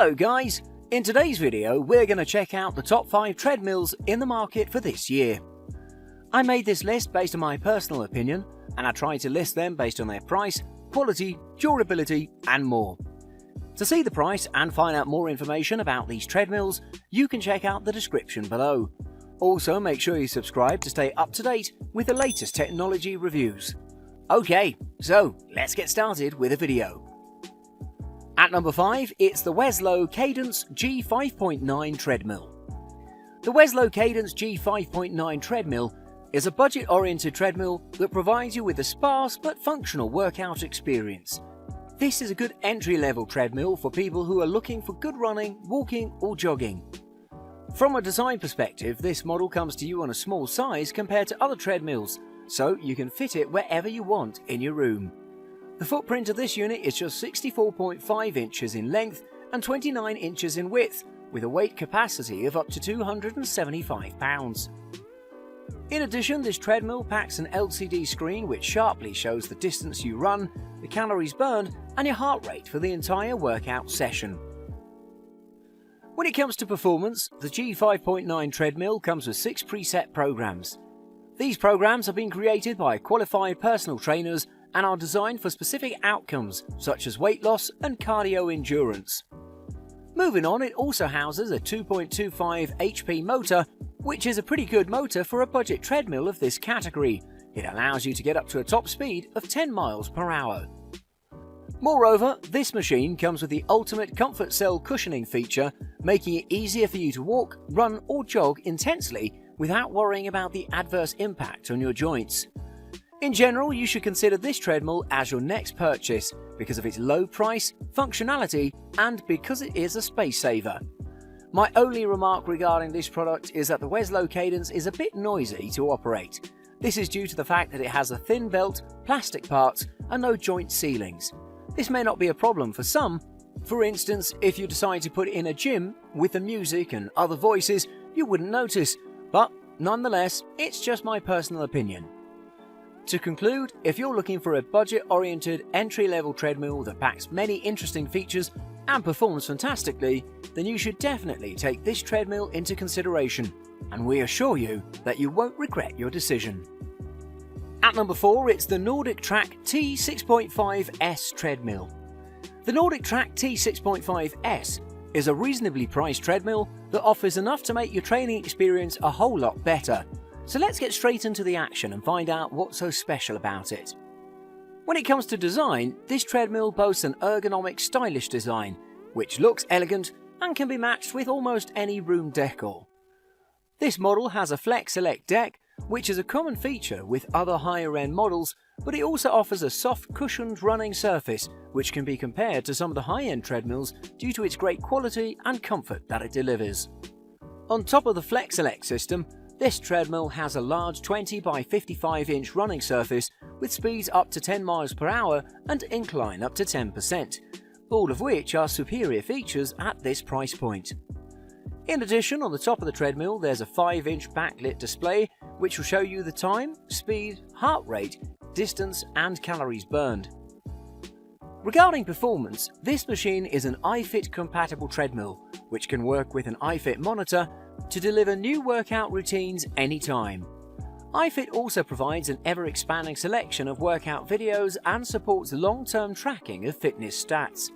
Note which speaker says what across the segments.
Speaker 1: Hello guys! In today's video we're going to check out the top 5 treadmills in the market for this year. I made this list based on my personal opinion, and I tried to list them based on their price, quality, durability and more. To see the price and find out more information about these treadmills, you can check out the description below. Also make sure you subscribe to stay up to date with the latest technology reviews. Okay, so let's get started with the video. At number 5, it's the Weslow Cadence G5.9 treadmill. The Weslow Cadence G5.9 treadmill is a budget-oriented treadmill that provides you with a sparse but functional workout experience. This is a good entry-level treadmill for people who are looking for good running, walking or jogging. From a design perspective, this model comes to you on a small size compared to other treadmills, so you can fit it wherever you want in your room. The footprint of this unit is just 64.5 inches in length and 29 inches in width, with a weight capacity of up to 275 pounds. In addition, this treadmill packs an LCD screen which sharply shows the distance you run, the calories burned and your heart rate for the entire workout session. When it comes to performance, the G5.9 treadmill comes with 6 preset programs. These programs have been created by qualified personal trainers and are designed for specific outcomes such as weight loss and cardio endurance. Moving on, it also houses a 2.25 HP motor, which is a pretty good motor for a budget treadmill of this category. It allows you to get up to a top speed of 10 miles per hour. Moreover, this machine comes with the ultimate comfort cell cushioning feature, making it easier for you to walk, run or jog intensely without worrying about the adverse impact on your joints. In general, you should consider this treadmill as your next purchase because of its low price, functionality, and because it is a space saver. My only remark regarding this product is that the Weslow Cadence is a bit noisy to operate. This is due to the fact that it has a thin belt, plastic parts, and no joint ceilings. This may not be a problem for some. For instance, if you decide to put it in a gym with the music and other voices, you wouldn't notice, but nonetheless, it's just my personal opinion. To conclude, if you're looking for a budget-oriented entry-level treadmill that packs many interesting features and performs fantastically, then you should definitely take this treadmill into consideration, and we assure you that you won't regret your decision. At number 4, it's the Nordic Track T6.5S treadmill. The Nordic Track T6.5S is a reasonably priced treadmill that offers enough to make your training experience a whole lot better. So let's get straight into the action and find out what's so special about it. When it comes to design, this treadmill boasts an ergonomic, stylish design, which looks elegant and can be matched with almost any room decor. This model has a Flex Select deck, which is a common feature with other higher-end models, but it also offers a soft, cushioned running surface, which can be compared to some of the high-end treadmills due to its great quality and comfort that it delivers. On top of the Flex Select system, this treadmill has a large 20 by 55 inch running surface with speeds up to 10 miles per hour and incline up to 10%, all of which are superior features at this price point. In addition, on the top of the treadmill there's a 5-inch backlit display which will show you the time, speed, heart rate, distance and calories burned. Regarding performance, this machine is an iFit compatible treadmill which can work with an iFit monitor to deliver new workout routines anytime. iFit also provides an ever-expanding selection of workout videos and supports long-term tracking of fitness stats.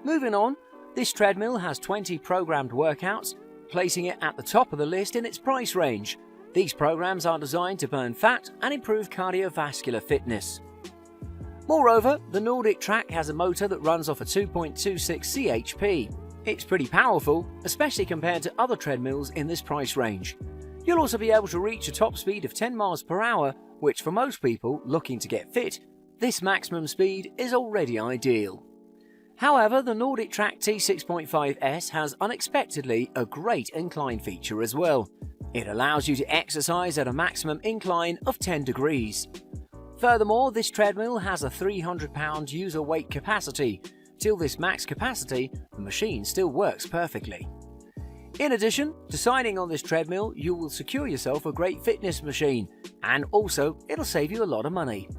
Speaker 1: Moving on, this treadmill has 20 programmed workouts, placing it at the top of the list in its price range. These programs are designed to burn fat and improve cardiovascular fitness. Moreover, the Nordic Track has a motor that runs off a 2.26 CHP. It's pretty powerful, especially compared to other treadmills in this price range. You'll also be able to reach a top speed of 10 miles per hour, which for most people looking to get fit, this maximum speed is already ideal. However, the Nordic Track T6.5S has unexpectedly a great incline feature as well. It allows you to exercise at a maximum incline of 10 degrees. Furthermore, this treadmill has a 300-pound user weight capacity. Till this max capacity, the machine still works perfectly. In addition, deciding on this treadmill, you will secure yourself a great fitness machine, and also it'll save you a lot of money.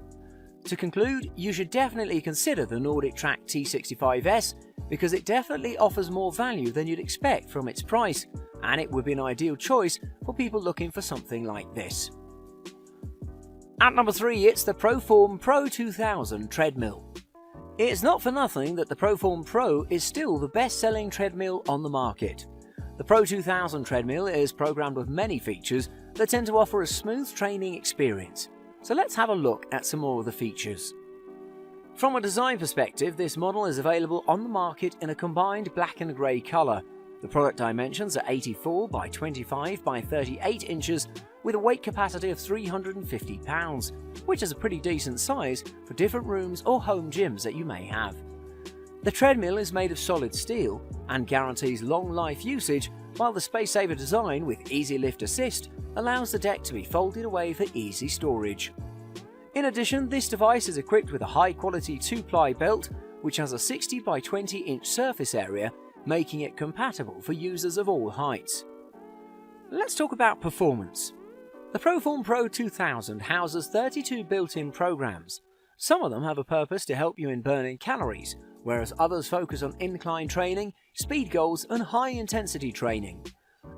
Speaker 1: To conclude, you should definitely consider the Nordic Track T65S because it definitely offers more value than you'd expect from its price, and it would be an ideal choice for people looking for something like this. At number 3, it's the Proform Pro 2000 treadmill. It's not for nothing that the Proform Pro is still the best-selling treadmill on the market. The Pro 2000 treadmill is programmed with many features that tend to offer a smooth training experience. So let's have a look at some more of the features. From a design perspective, this model is available on the market in a combined black and grey colour. The product dimensions are 84 by 25 by 38 inches with a weight capacity of 350 pounds, which is a pretty decent size for different rooms or home gyms that you may have. The treadmill is made of solid steel and guarantees long life usage, while the space-saver design with Easy Lift Assist allows the deck to be folded away for easy storage. In addition, this device is equipped with a high-quality 2-ply belt which has a 60 by 20 inch surface area, making it compatible for users of all heights. Let's talk about performance. The Proform Pro 2000 houses 32 built-in programs. Some of them have a purpose to help you in burning calories, whereas others focus on incline training, speed goals and high-intensity training.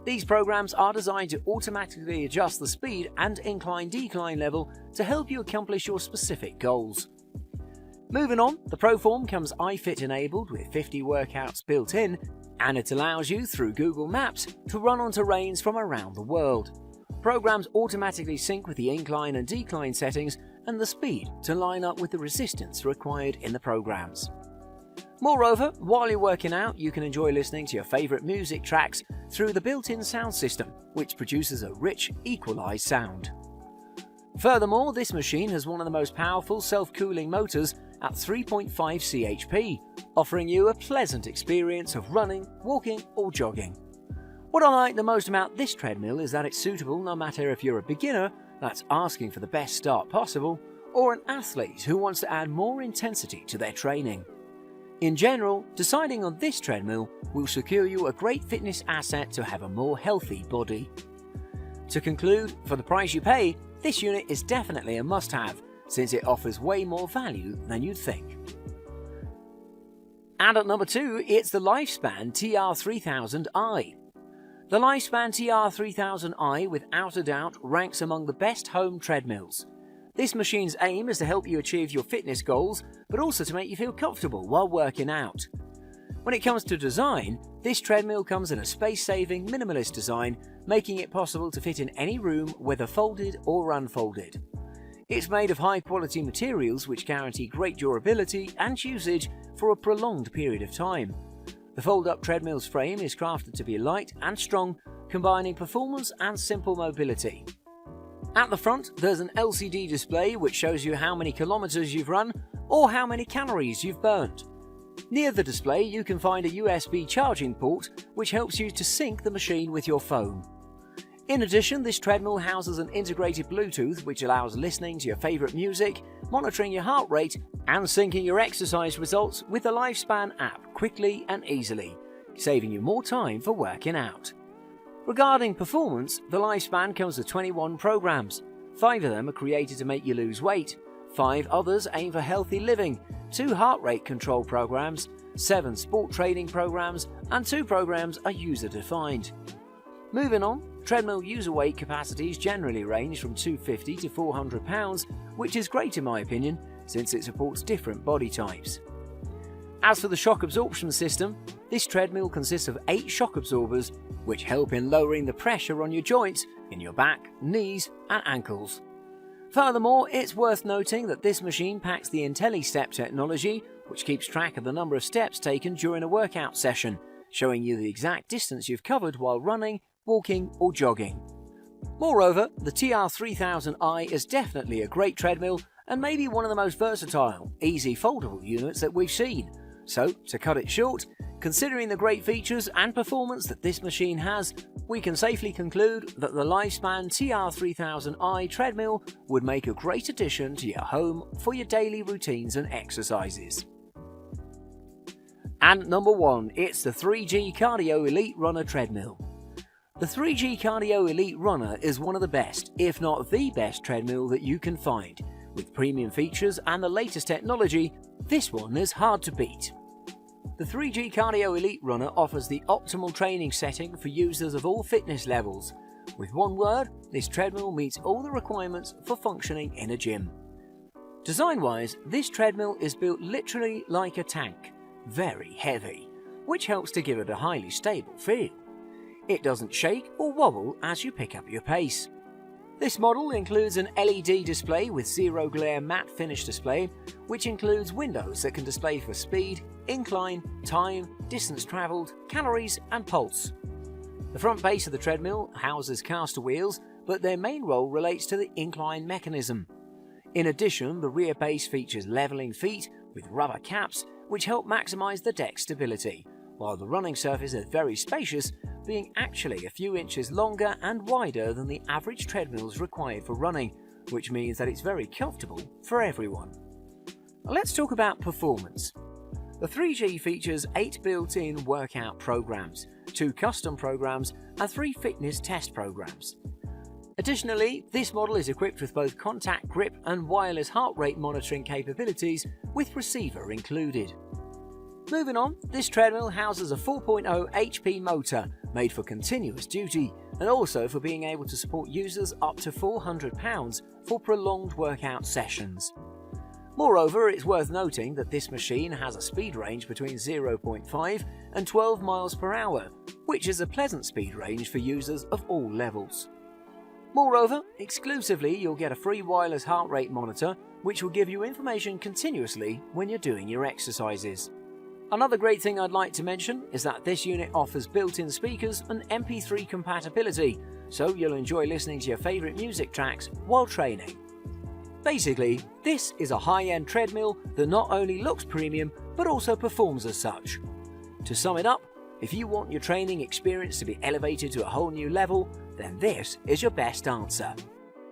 Speaker 1: These programs are designed to automatically adjust the speed and incline-decline level to help you accomplish your specific goals. Moving on, the Proform comes iFit enabled with 50 workouts built in, and it allows you through Google Maps to run on terrains from around the world. Programs automatically sync with the incline and decline settings and the speed to line up with the resistance required in the programs. Moreover, while you're working out, you can enjoy listening to your favourite music tracks through the built-in sound system, which produces a rich, equalised sound. Furthermore, this machine has one of the most powerful self-cooling motors at 3.5 chp, offering you a pleasant experience of running, walking or jogging. What I like the most about this treadmill is that it's suitable no matter if you're a beginner that's asking for the best start possible, or an athlete who wants to add more intensity to their training. In general, deciding on this treadmill will secure you a great fitness asset to have a more healthy body. To conclude, for the price you pay, this unit is definitely a must-have, since it offers way more value than you'd think. And at number 2, it's the Lifespan TR3000i. The Lifespan TR3000i without a doubt ranks among the best home treadmills. This machine's aim is to help you achieve your fitness goals, but also to make you feel comfortable while working out. When it comes to design, this treadmill comes in a space-saving, minimalist design, making it possible to fit in any room, whether folded or unfolded. It's made of high-quality materials which guarantee great durability and usage for a prolonged period of time. The fold-up treadmill's frame is crafted to be light and strong, combining performance and simple mobility. At the front, there's an LCD display which shows you how many kilometers you've run or how many calories you've burned. Near the display, you can find a USB charging port which helps you to sync the machine with your phone. In addition, this treadmill houses an integrated Bluetooth which allows listening to your favourite music, monitoring your heart rate, and syncing your exercise results with the Lifespan app quickly and easily, saving you more time for working out. Regarding performance, the Lifespan comes with 21 programs. 5 of them are created to make you lose weight, 5 others aim for healthy living, 2 heart rate control programs, 7 sport training programs, and 2 programs are user-defined. Moving on, treadmill user weight capacities generally range from 250 to 400 pounds, which is great in my opinion, since it supports different body types. As for the shock absorption system, this treadmill consists of 8 shock absorbers, which help in lowering the pressure on your joints in your back, knees and ankles. Furthermore, it's worth noting that this machine packs the IntelliStep technology, which keeps track of the number of steps taken during a workout session, showing you the exact distance you've covered while running, walking or jogging. Moreover, the TR3000i is definitely a great treadmill and maybe one of the most versatile, easy foldable units that we've seen. So, to cut it short, considering the great features and performance that this machine has, we can safely conclude that the Lifespan TR3000i treadmill would make a great addition to your home for your daily routines and exercises. And number 1, it's the 3G Cardio Elite Runner treadmill. The 3G Cardio Elite Runner is one of the best, if not the best treadmill that you can find. With premium features and the latest technology, this one is hard to beat. The 3G Cardio Elite Runner offers the optimal training setting for users of all fitness levels. With one word, this treadmill meets all the requirements for functioning in a gym. Design-wise, this treadmill is built literally like a tank, very heavy, which helps to give it a highly stable feel. It doesn't shake or wobble as you pick up your pace. This model includes an LED display with zero glare matte finish display, which includes windows that can display for speed, incline, time, distance travelled, calories and pulse. The front base of the treadmill houses caster wheels, but their main role relates to the incline mechanism. In addition, the rear base features levelling feet with rubber caps, which help maximise the deck stability, while the running surface is very spacious, being actually a few inches longer and wider than the average treadmills required for running, which means that it's very comfortable for everyone. Let's talk about performance. The 3G features 8 built-in workout programs, 2 custom programs and 3 fitness test programs. Additionally, this model is equipped with both contact grip and wireless heart rate monitoring capabilities with receiver included. Moving on, this treadmill houses a 4.0 HP motor made for continuous duty and also for being able to support users up to 400 pounds for prolonged workout sessions. Moreover, it's worth noting that this machine has a speed range between 0.5 and 12 miles per hour, which is a pleasant speed range for users of all levels. Moreover, exclusively you'll get a free wireless heart rate monitor which will give you information continuously when you're doing your exercises. Another great thing I'd like to mention is that this unit offers built-in speakers and MP3 compatibility, so you'll enjoy listening to your favourite music tracks while training. Basically, this is a high-end treadmill that not only looks premium but also performs as such. To sum it up, if you want your training experience to be elevated to a whole new level, then this is your best answer.